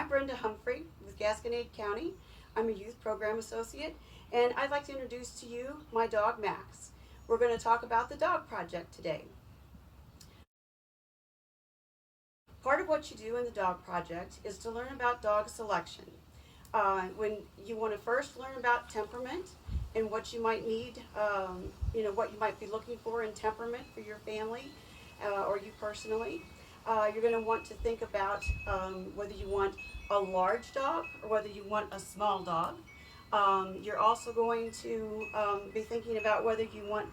Brenda Humphrey with Gasconade County. I'm a youth program associate, and I'd like to introduce to you my dog Max. We're going to talk about the dog project today. Part of what you do in the dog project is to learn about dog selection. When you want to first learn about temperament and what you might need, what you might be looking for in temperament for your family or you personally. You're going to want to think about whether you want a large dog or whether you want a small dog. You're also going to be thinking about whether you want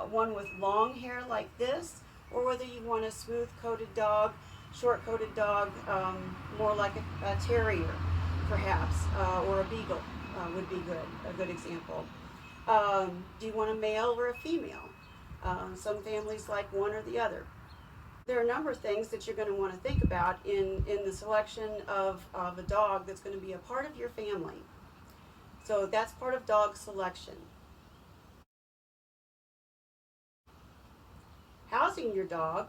one with long hair like this or whether you want a smooth-coated dog, short-coated dog, more like a terrier perhaps, or a beagle would be a good example. Do you want a male or a female? Some families like one or the other. There are a number of things that you're going to want to think about in the selection of a dog that's going to be a part of your family. So that's part of dog selection. Housing your dog,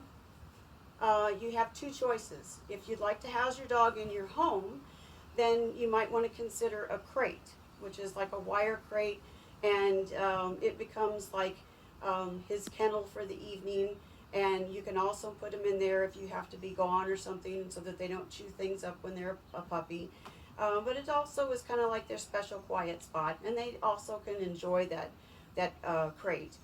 you have two choices. If you'd like to house your dog in your home, then you might want to consider a crate, which is like a wire crate, and it becomes like his kennel for the evening. And you can also put them in there if you have to be gone or something so that they don't chew things up when they're a puppy. But it also is kind of like their special quiet spot, and they also can enjoy that crate.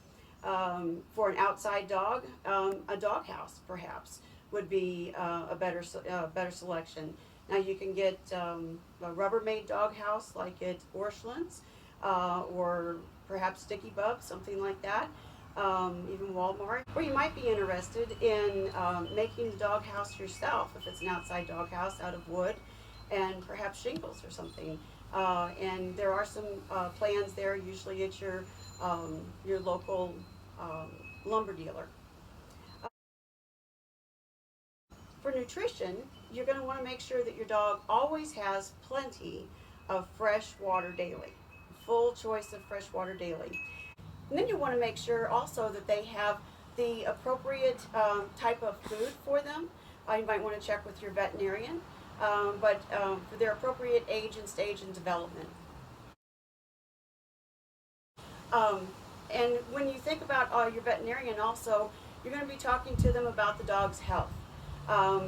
For an outside dog, a dog house perhaps would be a better selection. Now you can get a Rubbermaid dog house like at Orscheln's or perhaps Sticky Bub, something like that. Even Walmart. Or you might be interested in making the doghouse yourself if it's an outside doghouse out of wood and perhaps shingles or something. And there are some plans there, usually at your local lumber dealer. For nutrition, you're going to want to make sure that your dog always has plenty of fresh water daily, full choice of fresh water daily. And then you want to make sure also that they have the appropriate type of food for them. You might want to check with your veterinarian, but for their appropriate age and stage in development. And when you think about your veterinarian also, you're going to be talking to them about the dog's health.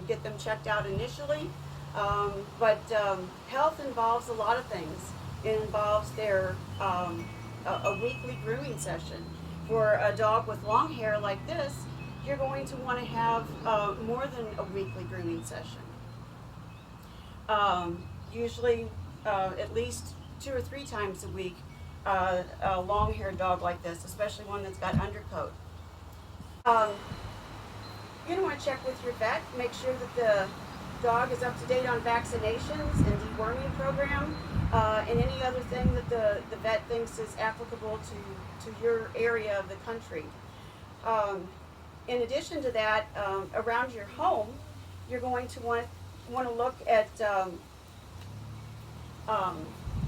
Get them checked out initially, but health involves a lot of things. It involves their a weekly grooming session. For a dog with long hair like this, you're going to want to have more than a weekly grooming session. Usually at least 2 or 3 times a week, a long-haired dog like this, especially one that's got undercoat. You're going to want to check with your vet, make sure that the dog is up to date on vaccinations and deworming program, and any other thing that the vet thinks is applicable to your area of the country. In addition to that, around your home, you're going to want to look at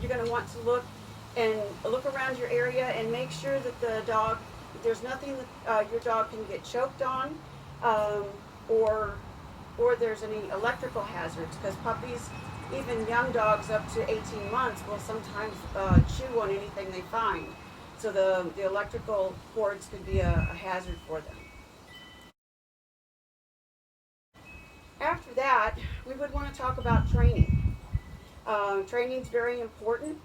you're going to want to look around your area and make sure that there's nothing that your dog can get choked on, or there's any electrical hazards, because puppies, even young dogs up to 18 months, will sometimes chew on anything they find. So the electrical cords could be a hazard for them. After that, we would want to talk about training. Training is very important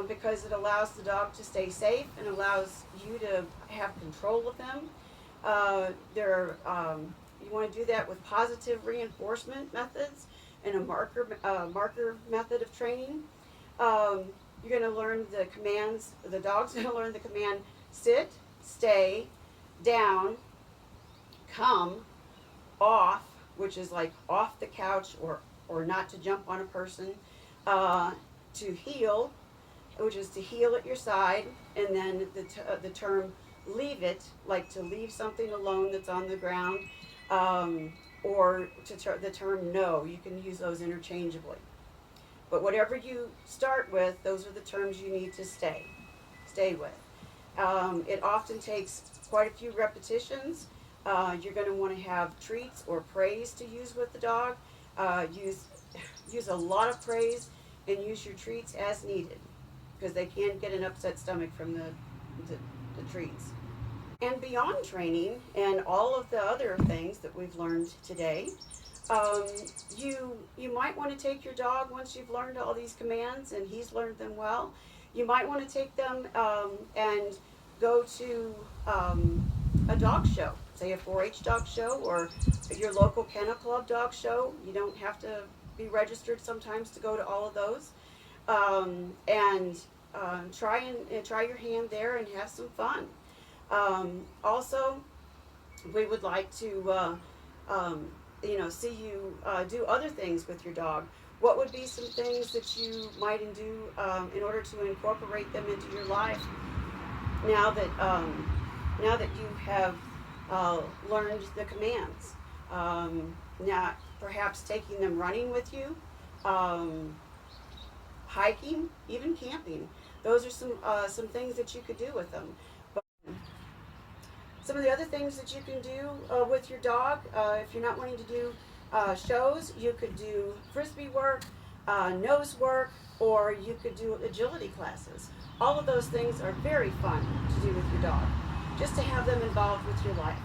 because it allows the dog to stay safe and allows you to have control of them. You want to do that with positive reinforcement methods and a marker method of training. You're going to learn the commands. The dog's going to learn the command sit, stay, down, come, off, which is like off the couch or not to jump on a person, to heel, which is to heel at your side, and then the term leave it, like to leave something alone that's on the ground, or the term no. You can use those interchangeably. But whatever you start with, those are the terms you need to stay with. It often takes quite a few repetitions. You're going to want to have treats or praise to use with the dog. Use use a lot of praise and use your treats as needed, because they can get an upset stomach from the treats. And beyond training and all of the other things that we've learned today, um, you might want to take your dog once you've learned all these commands and he's learned them well. You might want to take them and go to a dog show, say a 4-H dog show or your local kennel club dog show. You don't have to be registered sometimes to go to all of those, and try your hand there and have some fun. Also, we would like to, see you do other things with your dog. What would be some things that you might do in order to incorporate them into your life now that you have learned the commands? Now, perhaps taking them running with you, hiking, even camping. Those are some things that you could do with them. Some of the other things that you can do with your dog, if you're not wanting to do shows, you could do frisbee work, nose work, or you could do agility classes. All of those things are very fun to do with your dog, just to have them involved with your life.